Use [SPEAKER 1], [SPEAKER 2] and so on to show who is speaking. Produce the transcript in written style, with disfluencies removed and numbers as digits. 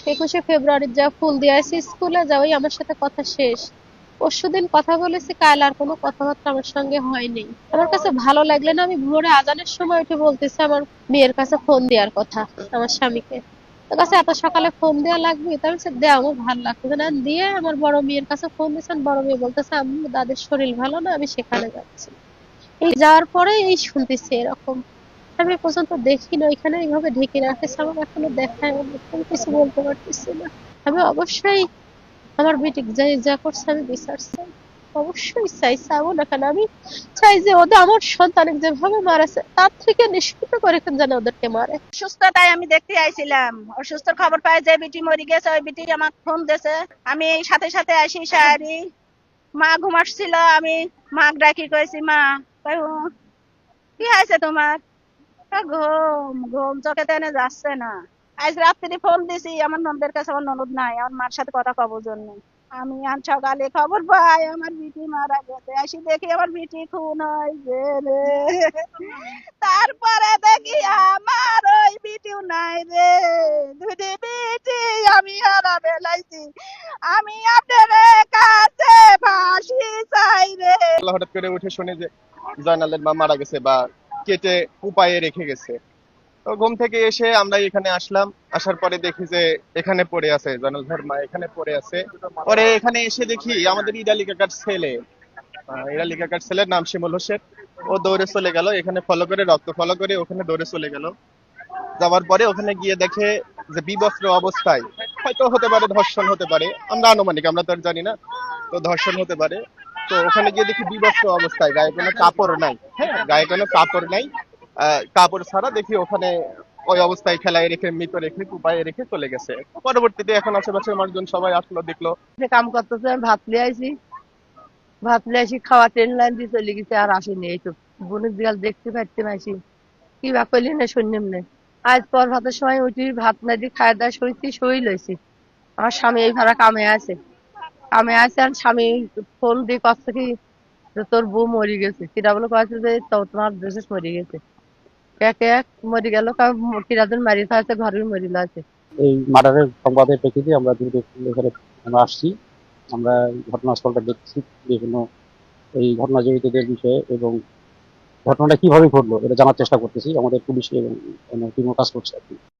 [SPEAKER 1] 21শে ফেব্রুয়ারি যা ফুল দিয়ে আসি স্কুলে যাওয়াই আমার সাথে কথা শেষ। পরশুদিন কথা বলেছি, কাল আর কোনো কথাবার্তা আমার সঙ্গে হয়নি। আমার কাছে ভালো লাগলে না, আমি ভোরে আজানের সময় উঠে বলতেছি আমার মেয়ের কাছে ফোন দেওয়ার কথা, আমার স্বামীকে। তোর কাছে এত সকালে ফোন দেওয়া লাগবে? তা আমি বলছি, দেও, আমার ভালো লাগতেছে না। দিয়ে আমার বড় মেয়ের কাছে ফোন দিয়েছেন, বড় মেয়ে বলতেছে আম্মু দাদির শরীর ভালো না, আমি সেখানে যাচ্ছি। এই যাওয়ার পরে এই শুনতেছি এরকম। আমি এ পর্যন্ত দেখিনি, ওইখানে এইভাবে ঢেকে রাখেছে, আমার এখনো দেখায়, আমি কিছু বলতে পারতেছি না। আমি অবশ্যই আমার বেটি যা করছে আমি বিচার চাই, অবশ্যই চাই। চাবো না কেন, আমি চাই যে ওদের আমার সন্তানকে যেভাবে মারেছে তার থেকে নিষ্কৃত করে যেন ওদেরকে মারে।
[SPEAKER 2] সুস্থতাই আমি দেখতে আইছিলাম, অসুস্থর খবর পাই যে বিটি মরি গেছে, ওই বিটি আমাকে ফোন দিয়েছে। আমি সাথে সাথে আসি সারি, মা ঘুমাচ্ছিল, আমি মা ডাকি কইছি, মা কই কি হয়েছে তোমার? ঘুম ঘুম চোখে টেনে যাচ্ছে না। আজ রাত্রি ফোন দিছি আমার ননদের কাছে, আমার ননদ নাই, আমার মার সাথে কথা কবার জন্য। আমি আজ সকালে খবর পাই আমার বিটি মারা গেছে, আসি দেখি আমার বিটি খুন হয়েছে রে। তারপরে দেখি আমার ওই বিটিও নাই রে, দুটি বিটি আমি হারা বেলাইছি। আমি আপনাদের কাছে ফাঁসি চাই রে।
[SPEAKER 3] হঠাৎ করে উঠে শুনি যে জয়নালের মা মারা গেছে বা কেটে কুপায়ে রেখে গেছে। তো ঘুম থেকে এসে আমরা এখানে আসলাম, আসার পরে দেখি যে এখানে পড়ে আছে জয়নাল ভাইয়ের মা, এখানে পড়ে আছে। পরে এখানে এসে দেখি আমাদের ইরালি কাকার ছেলে, ইরালি কাকার ছেলের নাম শিমুল হোসেন, ও দৌড়ে চলে গেল, এখানে ফলো করে রক্ত ফলো করে ওখানে দৌড়ে চলে গেল। যাওয়ার পরে ওখানে গিয়ে দেখে যে বিবস্ত্র অবস্থায়, হয়তো হতে পারে ধর্ষণ হতে পারে, আমরা আনুমানিক, আমরা তো আর জানি না, তো ধর্ষণ হতে পারে। তো ওখানে গিয়ে দেখি বিবস্ত্র অবস্থায়, গায়ে কোনো কাপড় নাই, হ্যাঁ গায়ে কোনো কাপড় নাই, কাপড় ছাড়া দেখি ওখানে ওই অবস্থায় খেলায় রেখে, মৃত রেখে, কুপায়ে রেখে চলে গেছে। পরবর্তীতে এখন আশেপাশের মানুষজন সবাই আসলো, দেখলো।
[SPEAKER 4] কাম করতেছে, আমি ভাত লিয়ে আইছি, ভাত লিয়ে আসি, খাওয়া ট্রেন লাইন দিয়ে চলে গেছে, আর আসেনি। এই তো বোনের দিয়াল দেখতে পাইতে মাইছি, কি বা করলি না শুনলাম না। আজ পর ভাতের সময় উঠি, ভাত না দিয়ে খাওয়া দাওয়া শুয়েছি, শুই লইছি। আমার স্বামী এই ভাড়া কামে আছে, আর স্বামী ফোন দিয়ে কষ্ট কি যে তোর বউ মরে গেছে, কিরা বলে কয়েছে যে তো তোমার দেশে মরে গেছে। এক এক মরে গেল, কিরাদিন মারিয়ে থাকছে, ঘরের মরিল আছে।
[SPEAKER 5] এই মার্ডারের সংবাদের প্রেক্ষিতে আমরা দ্রুত এখানে আমরা আসছি। আমরা ঘটনাস্থলটা দেখছি, বিভিন্ন এই ঘটনা জড়িতদের বিষয়ে এবং ঘটনাটা কিভাবে ঘটলো এটা জানার চেষ্টা করতেছি। আমাদের পুলিশ এবং টিমও কাজ করছে আর কি।